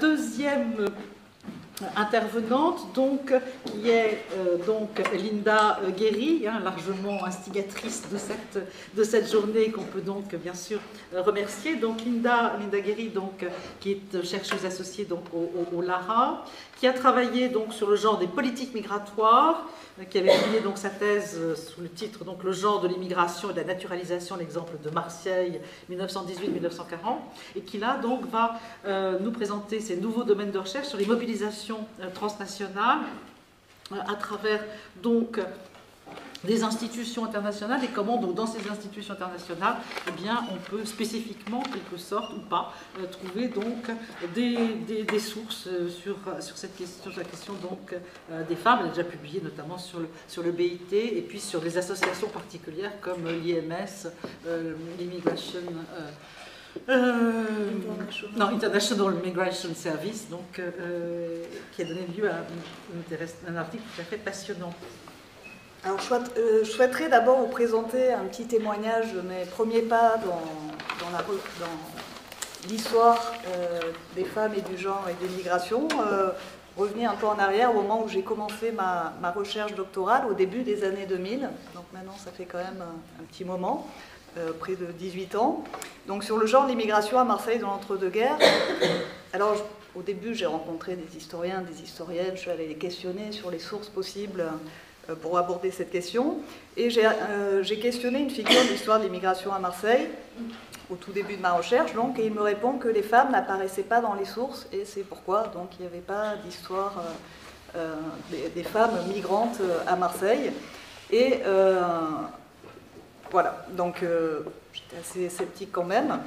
Deuxième intervenante, donc, qui est donc Linda Guéry, largement instigatrice de cette journée, qu'on peut donc bien sûr remercier. Donc Linda Guéry, donc, qui est chercheuse associée donc, au LARA, qui a travaillé donc, sur le genre des politiques migratoires, qui avait publié donc, sa thèse sous le titre donc, Le genre de l'immigration et de la naturalisation, l'exemple de Marseille 1918-1940, et qui là donc va nous présenter ses nouveaux domaines de recherche sur les mobilisations transnationales à travers donc des institutions internationales et comment donc dans ces institutions internationales eh bien, on peut spécifiquement, en quelque sorte ou pas, trouver donc des sources sur cette question, sur la question donc, des femmes. Elle a déjà publié notamment sur le BIT et puis sur des associations particulières comme l'IMS, l'Immigration... International Migration Service, donc, qui a donné lieu à un article tout à fait passionnant. Alors, je souhaiterais d'abord vous présenter un petit témoignage de mes premiers pas dans l'histoire des femmes et du genre et des migrations. Revenir un peu en arrière au moment où j'ai commencé ma recherche doctorale, au début des années 2000. Donc maintenant, ça fait quand même un petit moment. Près de 18 ans. Donc sur le genre de l'immigration à Marseille dans l'entre-deux-guerres. Alors au début j'ai rencontré des historiens, des historiennes, je suis allée les questionner sur les sources possibles pour aborder cette question. Et j'ai questionné une figure de l'histoire de l'immigration à Marseille au tout début de ma recherche, donc, et il me répond que les femmes n'apparaissaient pas dans les sources, et c'est pourquoi donc il n'y avait pas d'histoire des femmes migrantes à Marseille. Et voilà, donc j'étais assez sceptique quand même.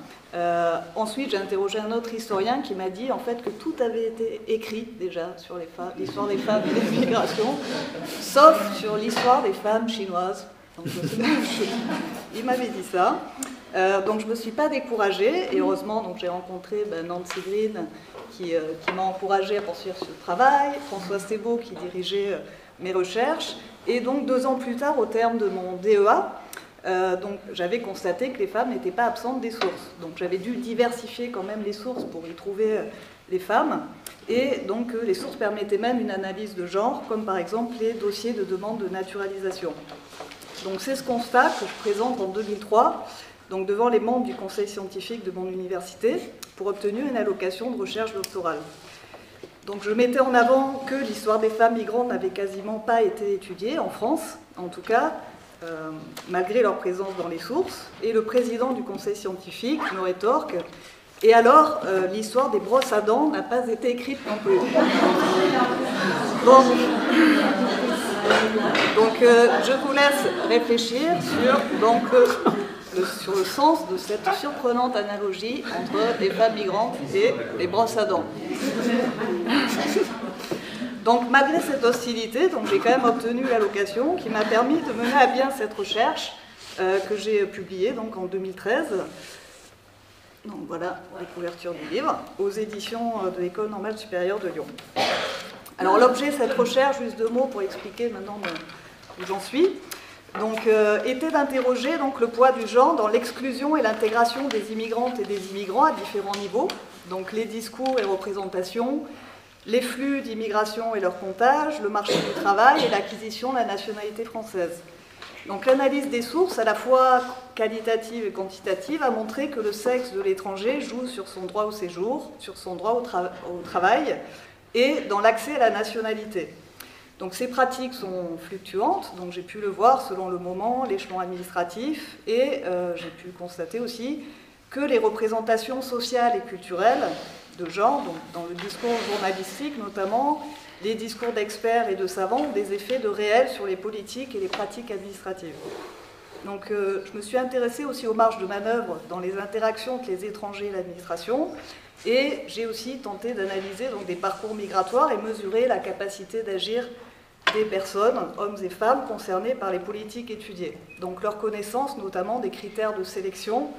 Ensuite, j'ai interrogé un autre historien qui m'a dit en fait que tout avait été écrit déjà sur l'histoire des femmes et des migrations, sauf sur l'histoire des femmes chinoises. Donc, il m'avait dit ça. Donc je ne me suis pas découragée, et heureusement donc, j'ai rencontré Nancy Green qui m'a encouragée à poursuivre ce travail, François Thébault qui dirigeait mes recherches, et donc 2 ans plus tard, au terme de mon DEA, donc j'avais constaté que les femmes n'étaient pas absentes des sources. Donc j'avais dû diversifier quand même les sources pour y trouver les femmes. Et donc les sources permettaient même une analyse de genre, comme par exemple les dossiers de demande de naturalisation. Donc c'est ce constat que je présente en 2003, donc devant les membres du conseil scientifique de mon université, pour obtenir une allocation de recherche doctorale. Donc je mettais en avant que l'histoire des femmes migrantes n'avait quasiment pas été étudiée, en France en tout cas, malgré leur présence dans les sources, et le président du conseil scientifique me rétorque « Et alors, l'histoire des brosses à dents n'a pas été écrite non plus. » Donc je vous laisse réfléchir sur le sens de cette surprenante analogie entre les femmes migrantes et les brosses à dents. Donc malgré cette hostilité, j'ai quand même obtenu l'allocation qui m'a permis de mener à bien cette recherche que j'ai publiée donc, en 2013. Donc voilà la couverture du livre, aux éditions de l'École normale supérieure de Lyon. Alors l'objet de cette recherche, juste 2 mots pour expliquer maintenant où j'en suis, donc, était d'interroger le poids du genre dans l'exclusion et l'intégration des immigrantes et des immigrants à différents niveaux, donc les discours et représentations, les flux d'immigration et leur comptage, le marché du travail et l'acquisition de la nationalité française. Donc l'analyse des sources, à la fois qualitative et quantitative, a montré que le sexe de l'étranger joue sur son droit au séjour, sur son droit au travail et dans l'accès à la nationalité. Donc ces pratiques sont fluctuantes, donc j'ai pu le voir selon le moment, l'échelon administratif, et j'ai pu constater aussi que les représentations sociales et culturelles de genre, donc dans le discours journalistique notamment, les discours d'experts et de savants ont des effets de réel sur les politiques et les pratiques administratives. Donc je me suis intéressée aussi aux marges de manœuvre dans les interactions entre les étrangers et l'administration, et j'ai aussi tenté d'analyser des parcours migratoires et mesurer la capacité d'agir des personnes, hommes et femmes, concernés par les politiques étudiées. Donc leur connaissance notamment des critères de sélection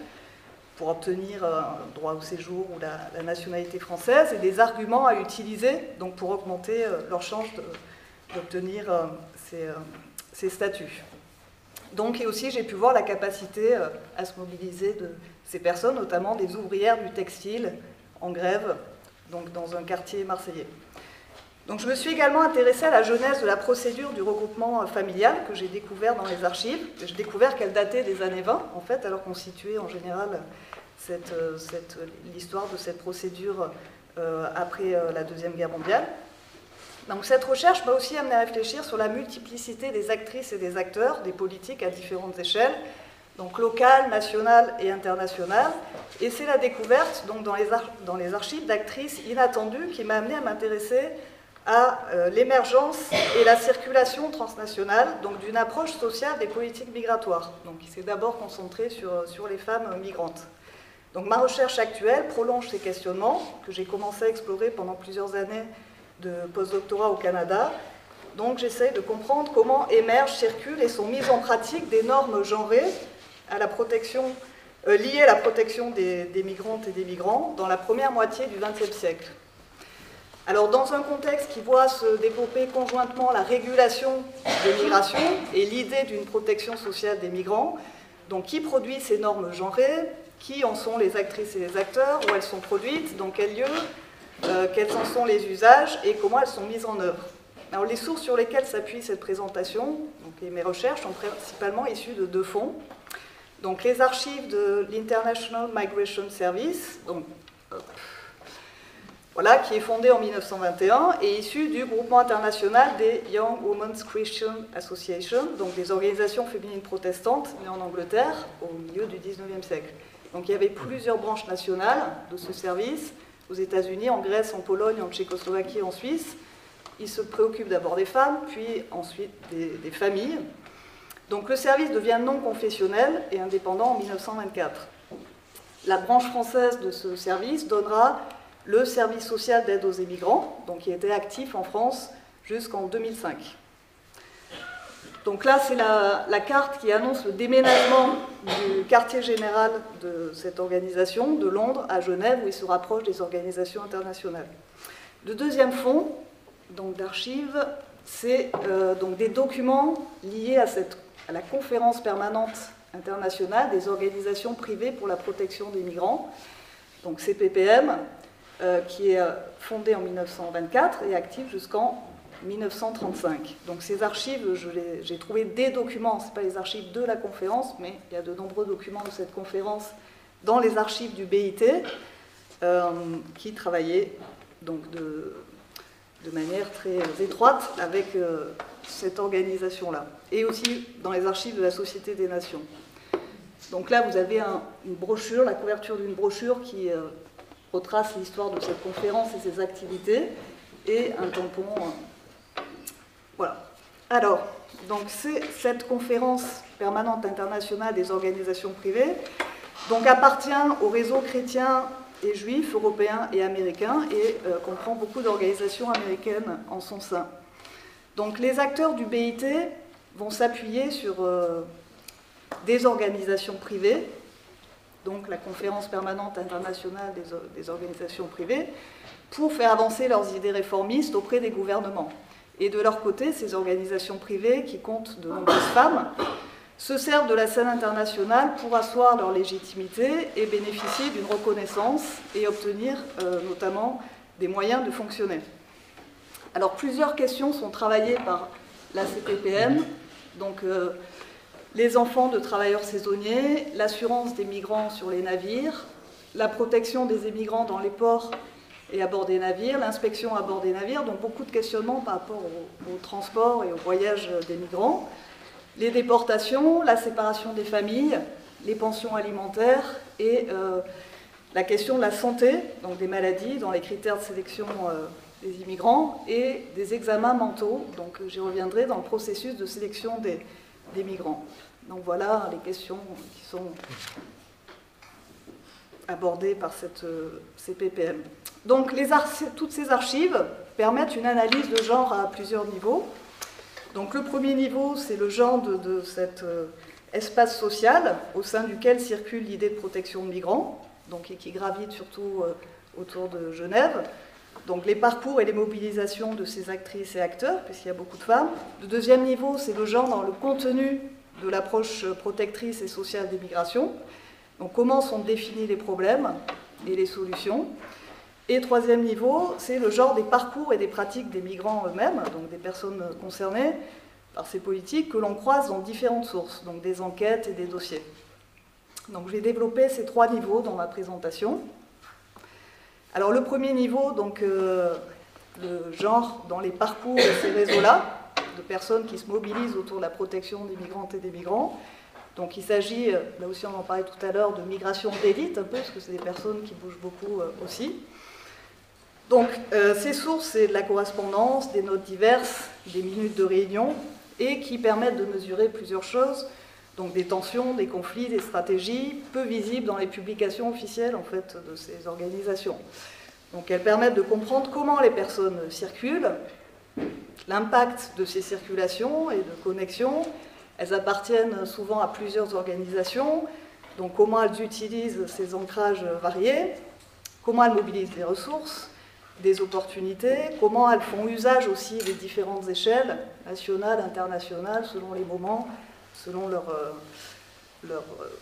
pour obtenir un droit au séjour ou la nationalité française, et des arguments à utiliser donc pour augmenter leur chance d'obtenir ces statuts. Donc, et aussi, j'ai pu voir la capacité à se mobiliser de ces personnes, notamment des ouvrières du textile en grève donc dans un quartier marseillais. Donc je me suis également intéressée à la genèse de la procédure du regroupement familial que j'ai découvert dans les archives. J'ai découvert qu'elle datait des années 20, en fait, alors qu'on situait en général l'histoire de cette procédure après la Deuxième Guerre mondiale. Donc cette recherche m'a aussi amené à réfléchir sur la multiplicité des actrices et des acteurs, des politiques à différentes échelles, donc locales, nationales et internationales. Et c'est la découverte donc, dans les archives d'actrices inattendues qui m'a amené à m'intéresser à l'émergence et la circulation transnationale d'une approche sociale des politiques migratoires, donc qui s'est d'abord concentrée sur les femmes migrantes. Donc ma recherche actuelle prolonge ces questionnements que j'ai commencé à explorer pendant plusieurs années de postdoctorat au Canada. Donc j'essaie de comprendre comment émergent, circulent et sont mises en pratique des normes genrées à la protection, liées à la protection des migrantes et des migrants dans la première moitié du XXe siècle. Alors, dans un contexte qui voit se développer conjointement la régulation des migrations et l'idée d'une protection sociale des migrants, donc qui produit ces normes genrées, qui en sont les actrices et les acteurs, où elles sont produites, dans quel lieu, quels en sont les usages et comment elles sont mises en œuvre. Alors, les sources sur lesquelles s'appuie cette présentation, et mes recherches, sont principalement issues de deux fonds. Donc, les archives de l'International Migration Service, donc, voilà, qui est fondé en 1921 et issu du groupement international des Young Women's Christian Association, donc des organisations féminines protestantes nées en Angleterre au milieu du XIXe siècle. Donc il y avait plusieurs branches nationales de ce service, aux États-Unis, en Grèce, en Pologne, en Tchécoslovaquie, en Suisse. Il se préoccupe d'abord des femmes, puis ensuite des familles. Donc le service devient non confessionnel et indépendant en 1924. La branche française de ce service donnera le service social d'aide aux émigrants, donc qui était actif en France jusqu'en 2005. Donc là, c'est la carte qui annonce le déménagement du quartier général de cette organisation, de Londres à Genève, où il se rapproche des organisations internationales. Le deuxième fonds d'archives, c'est donc des documents liés à la conférence permanente internationale des organisations privées pour la protection des migrants, donc CPPM, qui est fondée en 1924 et active jusqu'en 1935. Donc ces archives, j'ai trouvé des documents, ce ne sont pas les archives de la conférence, mais il y a de nombreux documents de cette conférence dans les archives du BIT, qui travaillaient donc de manière très étroite avec cette organisation-là, et aussi dans les archives de la Société des Nations. Donc là, vous avez une brochure, la couverture d'une brochure qui retrace l'histoire de cette conférence et ses activités, et un tampon. Voilà. Alors, donc c'est cette conférence permanente internationale des organisations privées, donc appartient au réseau chrétien et juif, européen et américain, et comprend beaucoup d'organisations américaines en son sein. Donc les acteurs du BIT vont s'appuyer sur des organisations privées, donc la conférence permanente internationale des organisations privées, pour faire avancer leurs idées réformistes auprès des gouvernements. Et de leur côté, ces organisations privées, qui comptent de nombreuses femmes, se servent de la scène internationale pour asseoir leur légitimité et bénéficier d'une reconnaissance et obtenir notamment des moyens de fonctionner. Alors plusieurs questions sont travaillées par la CPPM, donc les enfants de travailleurs saisonniers, l'assurance des migrants sur les navires, la protection des émigrants dans les ports et à bord des navires, l'inspection à bord des navires, donc beaucoup de questionnements par rapport au transport et au voyage des migrants, les déportations, la séparation des familles, les pensions alimentaires et la question de la santé, donc des maladies dans les critères de sélection des immigrants et des examens mentaux, donc j'y reviendrai dans le processus de sélection des migrants. Donc voilà les questions qui sont abordées par cette CPPM. Donc toutes ces archives permettent une analyse de genre à plusieurs niveaux. Donc le premier niveau, c'est le genre de cet espace social au sein duquel circule l'idée de protection de migrants, donc, et qui gravite surtout autour de Genève. Donc les parcours et les mobilisations de ces actrices et acteurs, puisqu'il y a beaucoup de femmes. Le deuxième niveau, c'est le genre dans le contenu de l'approche protectrice et sociale des migrations. Donc comment sont définis les problèmes et les solutions. Et troisième niveau, c'est le genre des parcours et des pratiques des migrants eux-mêmes, donc des personnes concernées par ces politiques, que l'on croise dans différentes sources, donc des enquêtes et des dossiers. Donc je vais développer ces trois niveaux dans ma présentation. Alors le premier niveau, donc le genre dans les parcours de ces réseaux-là, de personnes qui se mobilisent autour de la protection des migrantes et des migrants. Donc il s'agit, là aussi on en parlait tout à l'heure, de migration d'élite un peu, parce que c'est des personnes qui bougent beaucoup aussi. Donc ces sources, c'est de la correspondance, des notes diverses, des minutes de réunion, et qui permettent de mesurer plusieurs choses, donc des tensions, des conflits, des stratégies, peu visibles dans les publications officielles en fait, de ces organisations. Donc elles permettent de comprendre comment les personnes circulent, l'impact de ces circulations et de connexions. Elles appartiennent souvent à plusieurs organisations, donc comment elles utilisent ces ancrages variés, comment elles mobilisent des ressources, des opportunités, comment elles font usage aussi des différentes échelles, nationales, internationales, selon les moments, selon leur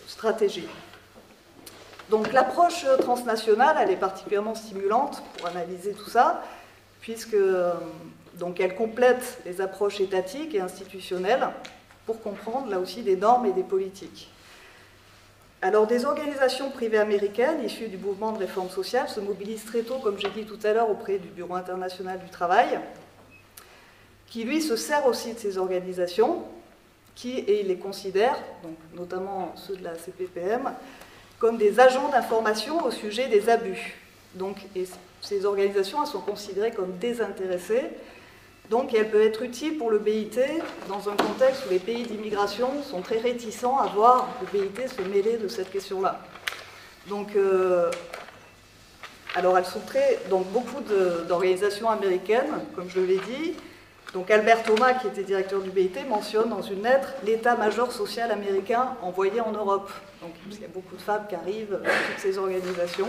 stratégie. Donc l'approche transnationale, elle est particulièrement stimulante pour analyser tout ça, puisque donc, elle complète les approches étatiques et institutionnelles pour comprendre là aussi des normes et des politiques. Alors, des organisations privées américaines issues du mouvement de réforme sociale se mobilisent très tôt, comme j'ai dit tout à l'heure, auprès du Bureau international du travail, qui, lui, se sert aussi de ces organisations, et il les considère, donc, notamment ceux de la CPPM, comme des agents d'information au sujet des abus. Donc, et ces organisations, elles sont considérées comme désintéressées, donc elles peuvent être utiles pour le BIT dans un contexte où les pays d'immigration sont très réticents à voir le BIT se mêler de cette question-là. Donc, alors elles sont donc beaucoup d'organisations américaines, comme je l'ai dit. Donc Albert Thomas, qui était directeur du BIT, mentionne dans une lettre l'état-major social américain envoyé en Europe. Donc il y a beaucoup de femmes qui arrivent dans toutes ces organisations.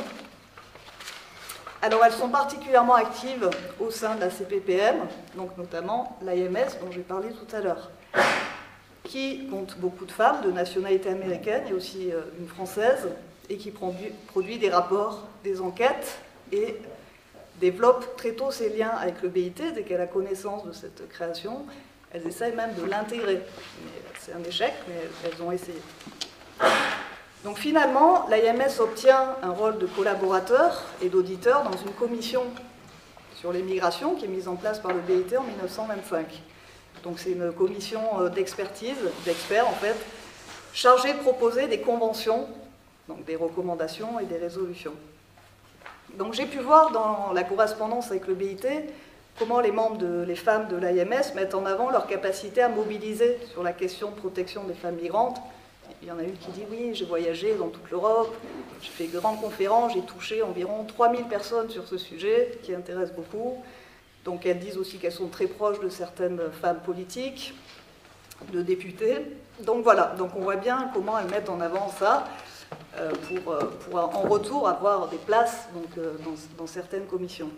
Alors elles sont particulièrement actives au sein de la CPPM, donc notamment l'AMS dont j'ai parlé tout à l'heure, qui compte beaucoup de femmes de nationalité américaine et aussi une française, et qui produit des rapports, des enquêtes, et développe très tôt ses liens avec le BIT. Dès qu'elle a connaissance de cette création, elles essayent même de l'intégrer. C'est un échec, mais elles ont essayé. Donc finalement, l'AMS obtient un rôle de collaborateur et d'auditeur dans une commission sur les migrations qui est mise en place par le BIT en 1925. Donc c'est une commission d'expertise, d'experts en fait, chargée de proposer des conventions, donc des recommandations et des résolutions. Donc j'ai pu voir dans la correspondance avec le BIT comment les femmes de l'AMS mettent en avant leur capacité à mobiliser sur la question de protection des femmes migrantes. Il y en a une qui dit « Oui, j'ai voyagé dans toute l'Europe, j'ai fait de grandes conférences, j'ai touché environ 3000 personnes sur ce sujet, qui intéresse beaucoup. » Donc elles disent aussi qu'elles sont très proches de certaines femmes politiques, de députés. Donc voilà, donc on voit bien comment elles mettent en avant ça pour en retour avoir des places donc, dans certaines commissions.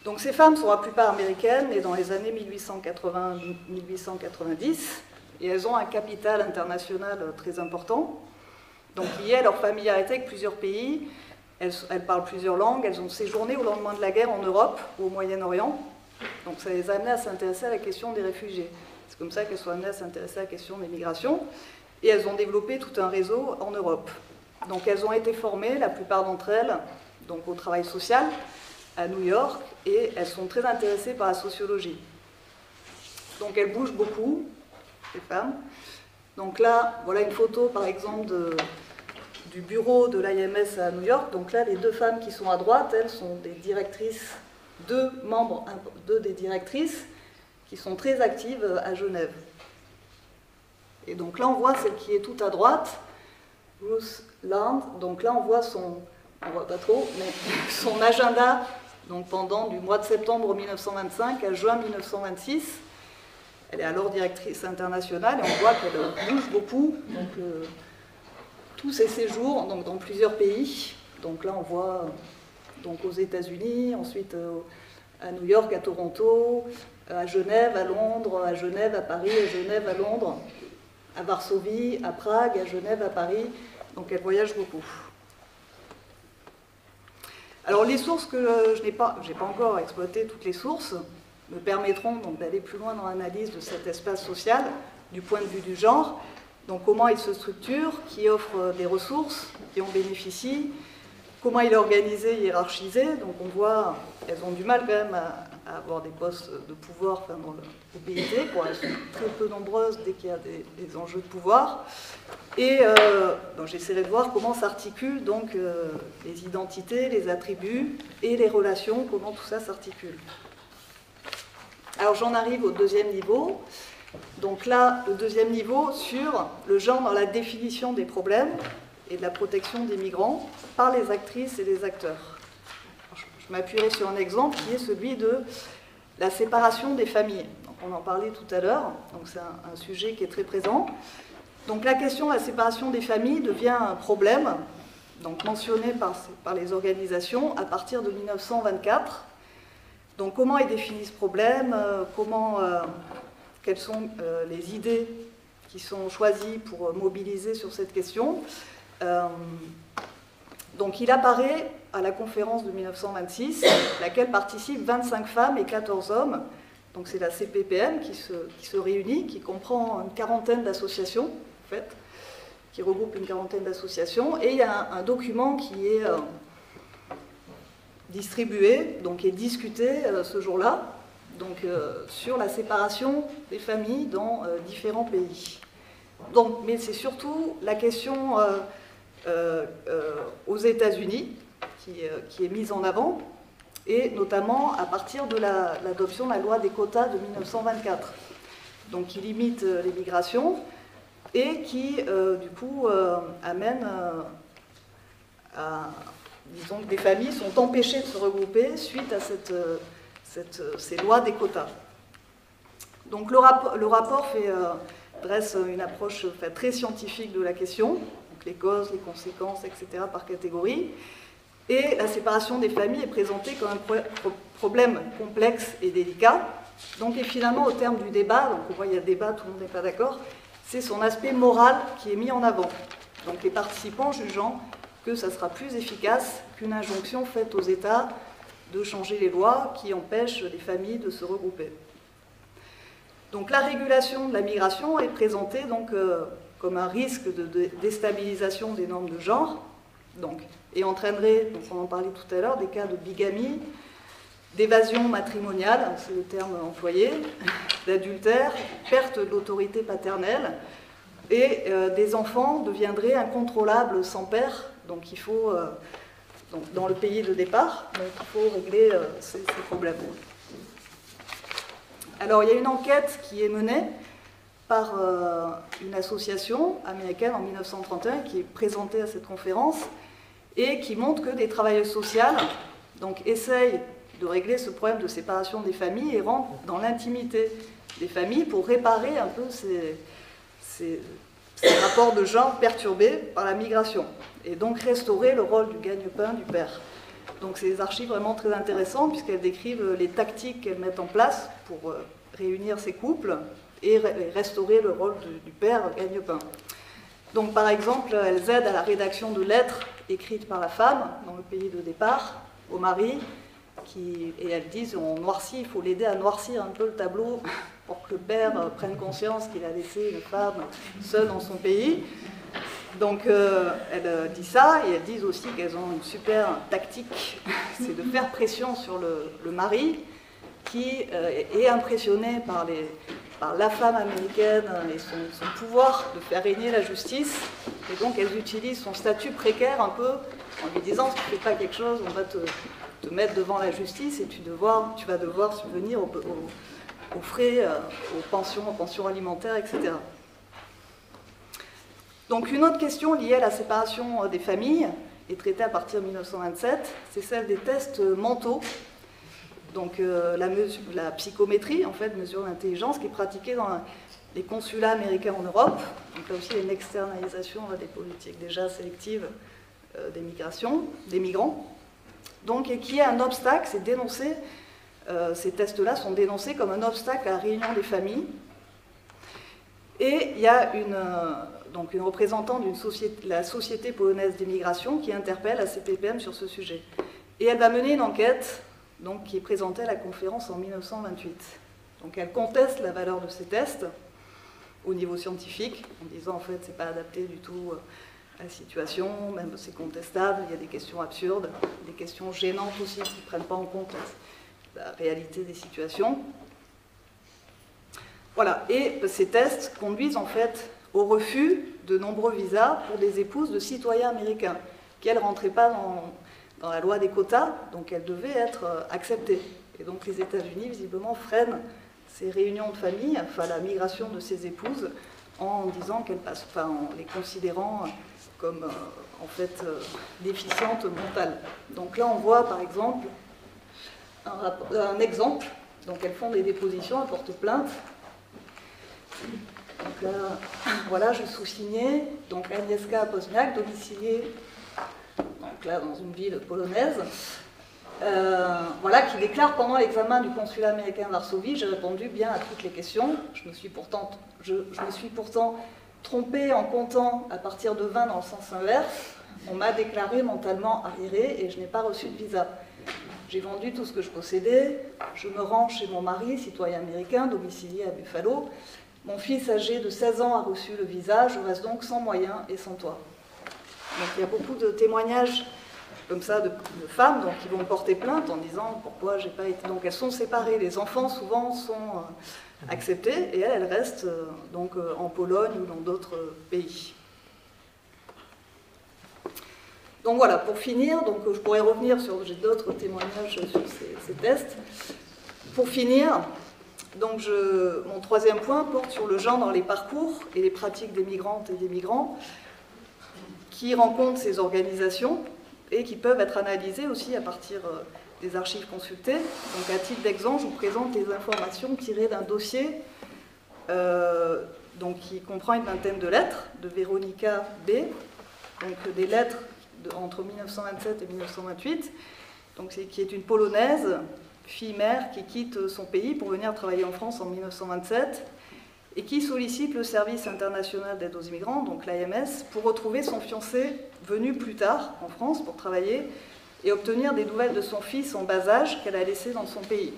Donc ces femmes sont la plupart américaines, nées dans les années 1880-1890, et elles ont un capital international très important, donc lié à leur familiarité avec plusieurs pays. Elles parlent plusieurs langues, elles ont séjourné au lendemain de la guerre en Europe ou au Moyen-Orient, donc ça les a amenées à s'intéresser à la question des réfugiés. C'est comme ça qu'elles sont amenées à s'intéresser à la question des migrations, et elles ont développé tout un réseau en Europe. Donc elles ont été formées, la plupart d'entre elles, donc au travail social, à New York, et elles sont très intéressées par la sociologie. Donc elles bougent beaucoup, les femmes. Donc là, voilà une photo par exemple du bureau de l'AMS à New York. Donc là, les deux femmes qui sont à droite, elles sont des directrices, deux des directrices qui sont très actives à Genève. Et donc là, on voit celle qui est tout à droite, Ruth Land. Donc là, on voit on voit pas trop, mais son agenda donc pendant du mois de septembre 1925 à juin 1926. Elle est alors directrice internationale et on voit qu'elle bouge beaucoup, donc tous ses séjours donc, dans plusieurs pays. Donc là on voit donc, aux États-Unis, ensuite à New York, à Toronto, à Genève, à Londres, à Genève, à Paris, à Genève, à Londres, à Varsovie, à Prague, à Genève, à Paris. Donc elle voyage beaucoup. Alors les sources que j'ai pas encore exploité, toutes les sources, me permettront donc d'aller plus loin dans l'analyse de cet espace social du point de vue du genre. Donc comment il se structure, qui offre des ressources, qui en bénéficient, comment il est organisé, hiérarchisé. Donc on voit, elles ont du mal quand même à avoir des postes de pouvoir enfin, dans le BIT. Bon, elles sont très peu nombreuses dès qu'il y a des enjeux de pouvoir. Et j'essaierai de voir comment s'articulent donc les identités, les attributs et les relations, comment tout ça s'articule. Alors j'en arrive au deuxième niveau. Donc là, le deuxième niveau sur le genre dans la définition des problèmes et de la protection des migrants par les actrices et les acteurs. Je m'appuierai sur un exemple qui est celui de la séparation des familles. Donc on en parlait tout à l'heure, donc c'est un sujet qui est très présent. Donc la question de la séparation des familles devient un problème, donc mentionné par les organisations à partir de 1924. Donc comment est défini ce problème, quelles sont les idées qui sont choisies pour mobiliser sur cette question. Donc il apparaît à la conférence de 1926, laquelle participent 25 femmes et 14 hommes. Donc c'est la CPPM qui se réunit, qui comprend une quarantaine d'associations, en fait, qui regroupe une quarantaine d'associations. Et il y a un document qui est distribué, donc est discuté ce jour-là, donc sur la séparation des familles dans différents pays. Donc, mais c'est surtout la question aux États-Unis qui est mise en avant, et notamment à partir de l'adoption de la loi des quotas de 1924, donc qui limite l'immigration et qui, du coup, amène à... Disons que des familles sont empêchées de se regrouper suite à ces lois des quotas. Donc le rapport dresse une approche très scientifique de la question, donc les causes, les conséquences, etc. par catégorie. Et la séparation des familles est présentée comme un problème complexe et délicat. Donc, et finalement, au terme du débat, donc on voit il y a débat, tout le monde n'est pas d'accord, c'est son aspect moral qui est mis en avant. Donc les participants jugeant que ça sera plus efficace qu'une injonction faite aux États de changer les lois qui empêchent les familles de se regrouper. Donc la régulation de la migration est présentée donc, comme un risque de déstabilisation des normes de genre, donc, et entraînerait, donc on en parlait tout à l'heure, des cas de bigamie, d'évasion matrimoniale, c'est le terme employé, d'adultère, perte de l'autorité paternelle, et des enfants deviendraient incontrôlables sans père. Donc il faut, dans le pays de départ, donc il faut régler ces problèmes. Alors il y a une enquête qui est menée par une association américaine en 1931 qui est présentée à cette conférence et qui montre que des travailleuses sociales donc, essayent de régler ce problème de séparation des familles et rentrent dans l'intimité des familles pour réparer un peu ces rapports de genre perturbés par la migration et donc restaurer le rôle du gagne-pain du père. Donc c'est des archives vraiment très intéressantes puisqu'elles décrivent les tactiques qu'elles mettent en place pour réunir ces couples et restaurer le rôle du père gagne-pain. Donc par exemple, elles aident à la rédaction de lettres écrites par la femme dans le pays de départ au mari et elles disent on noircit, il faut l'aider à noircir un peu le tableau pour que le père prenne conscience qu'il a laissé une femme seule dans son pays. Donc elles disent ça et elles disent aussi qu'elles ont une super tactique, c'est de faire pression sur le mari qui est impressionné par la femme américaine et son pouvoir de faire régner la justice. Et donc elles utilisent son statut précaire un peu en lui disant si tu ne fais pas quelque chose, on va te mettre devant la justice et tu vas devoir subvenir aux frais, aux pensions alimentaires, etc. Donc une autre question liée à la séparation des familles est traitée à partir de 1927, c'est celle des tests mentaux. Donc la psychométrie, en fait, mesure l'intelligence qui est pratiquée dans les consulats américains en Europe. Donc là aussi, il y a une externalisation des politiques déjà sélectives des migrants. Donc, et qui est un obstacle, c'est dénoncé, ces tests-là sont dénoncés comme un obstacle à la réunion des familles. Et il y a une représentante de la Société polonaise d'immigration qui interpelle la CPPM sur ce sujet. Et elle va mener une enquête donc, qui est présentée à la conférence en 1928. Donc elle conteste la valeur de ces tests au niveau scientifique, en disant en fait c'est pas adapté du tout à la situation, même c'est contestable, il y a des questions absurdes, des questions gênantes aussi qui ne prennent pas en compte la réalité des situations. Voilà, et ces tests conduisent en fait au refus de nombreux visas pour des épouses de citoyens américains, qui elles ne rentraient pas dans la loi des quotas, donc elles devaient être acceptées. Et donc les États-Unis, visiblement, freinent ces réunions de famille, enfin la migration de ces épouses, en disant qu'elles passent, enfin, en les considérant comme en fait déficientes mentales. Donc là, on voit par exemple un exemple. Donc elles font des dépositions, elles portent plainte. Donc là, voilà, je sous-signais, donc Agnieszka Pozniak, domiciliée donc là, dans une ville polonaise, voilà, qui déclare pendant l'examen du consulat américain à Varsovie, j'ai répondu bien à toutes les questions, je me suis pourtant trompée en comptant à partir de 20 dans le sens inverse, on m'a déclaré mentalement arriérée et je n'ai pas reçu de visa. J'ai vendu tout ce que je possédais, je me rends chez mon mari, citoyen américain, domicilié à Buffalo. Mon fils âgé de 16 ans a reçu le visa, je reste donc sans moyens et sans toit. Donc il y a beaucoup de témoignages comme ça de femmes donc, qui vont porter plainte en disant pourquoi j'ai pas été... Donc elles sont séparées, les enfants souvent sont acceptés et elles restent donc en Pologne ou dans d'autres pays. Donc voilà, pour finir, donc je pourrais revenir sur, j'ai d'autres témoignages sur ces tests. Pour finir, donc mon troisième point porte sur le genre dans les parcours et les pratiques des migrantes et des migrants qui rencontrent ces organisations et qui peuvent être analysées aussi à partir des archives consultées. Donc à titre d'exemple, je vous présente les informations tirées d'un dossier donc, qui comprend une vingtaine de lettres de Véronica B, donc des lettres entre 1927 et 1928, donc qui est une Polonaise, fille-mère, qui quitte son pays pour venir travailler en France en 1927 et qui sollicite le Service international d'aide aux immigrants, donc l'AMS, pour retrouver son fiancé venu plus tard en France pour travailler et obtenir des nouvelles de son fils en bas âge qu'elle a laissé dans son pays.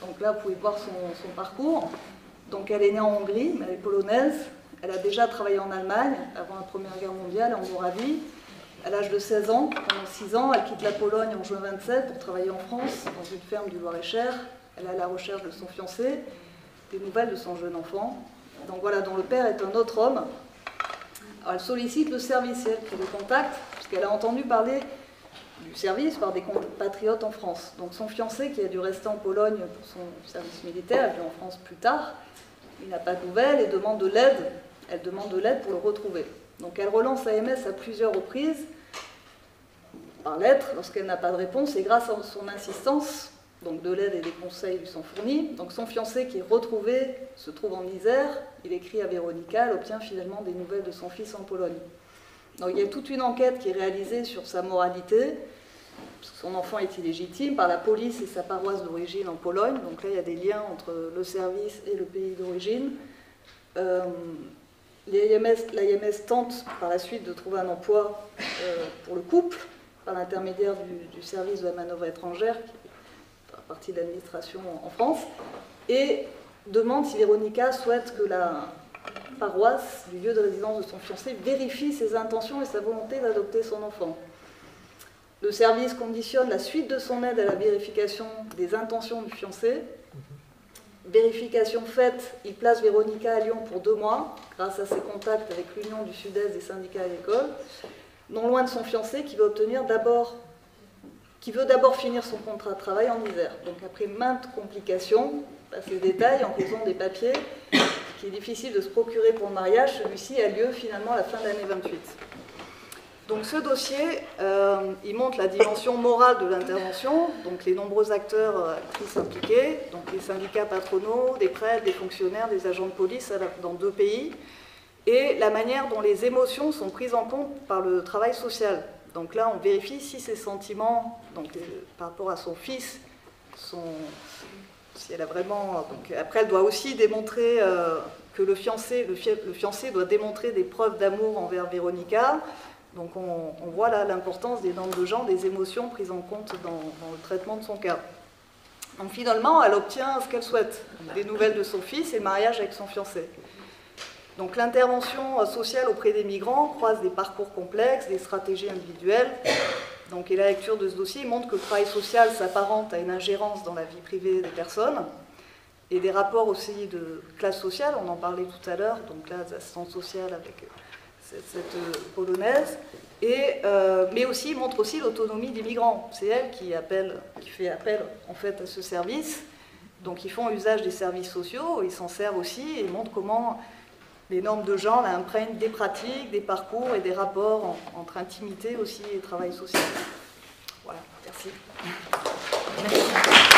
Donc là, vous pouvez voir son parcours. Donc elle est née en Hongrie, mais elle est polonaise. Elle a déjà travaillé en Allemagne avant la Première Guerre mondiale, en Moravie. À l'âge de 16 ans, pendant 6 ans, elle quitte la Pologne en juin 27 pour travailler en France, dans une ferme du Loir-et-Cher. Elle est à la recherche de son fiancé, des nouvelles de son jeune enfant. Donc voilà, dont le père est un autre homme. Alors elle sollicite le service, elle crée le contact, puisqu'elle a entendu parler du service par des compatriotes en France. Donc son fiancé, qui a dû rester en Pologne pour son service militaire, est venu en France plus tard. Il n'a pas de nouvelles et demande de l'aide. Elle demande de l'aide pour le retrouver. Donc elle relance AMS à plusieurs reprises, par lettre, lorsqu'elle n'a pas de réponse, et grâce à son insistance, donc de l'aide et des conseils lui sont fournis. Donc son fiancé qui est retrouvé se trouve en Isère, il écrit à Véronica, elle obtient finalement des nouvelles de son fils en Pologne. Donc il y a toute une enquête qui est réalisée sur sa moralité, parce que son enfant est illégitime, par la police et sa paroisse d'origine en Pologne. Donc là il y a des liens entre le service et le pays d'origine. L'AMS tente par la suite de trouver un emploi pour le couple, par l'intermédiaire du service de la manœuvre étrangère, qui fait partie de l'administration en France, et demande si Véronica souhaite que la paroisse du lieu de résidence de son fiancé vérifie ses intentions et sa volonté d'adopter son enfant. Le service conditionne la suite de son aide à la vérification des intentions du fiancé. Vérification faite, il place Véronica à Lyon pour 2 mois, grâce à ses contacts avec l'Union du Sud-Est des syndicats agricoles, non loin de son fiancé qui veut d'abord finir son contrat de travail en Isère. Donc après maintes complications, passe les détails, en raison des papiers, qui est difficile de se procurer pour le mariage, celui-ci a lieu finalement à la fin de l'année 28. Donc ce dossier, il montre la dimension morale de l'intervention, donc les nombreux acteurs, actrices impliqués, donc les syndicats patronaux, des prêtres, des fonctionnaires, des agents de police dans 2 pays, et la manière dont les émotions sont prises en compte par le travail social. Donc là, on vérifie si ses sentiments, donc, par rapport à son fils, si elle a vraiment... Donc, après, elle doit aussi démontrer que le fiancé doit démontrer des preuves d'amour envers Véronica. Donc on voit là l'importance des normes de genre, des émotions prises en compte dans le traitement de son cas. Donc finalement, elle obtient ce qu'elle souhaite, des nouvelles de son fils et le mariage avec son fiancé. Donc l'intervention sociale auprès des migrants croise des parcours complexes, des stratégies individuelles. Donc, et la lecture de ce dossier montre que le travail social s'apparente à une ingérence dans la vie privée des personnes et des rapports aussi de classe sociale, on en parlait tout à l'heure, donc là, l'assistante sociale avec cette polonaise, mais aussi montre aussi l'autonomie des migrants. C'est elle qui fait appel en fait à ce service. Donc ils font usage des services sociaux, ils s'en servent aussi et montrent comment les normes de genre imprègnent des pratiques, des parcours et des rapports entre intimité aussi et travail social. Voilà, merci. Merci.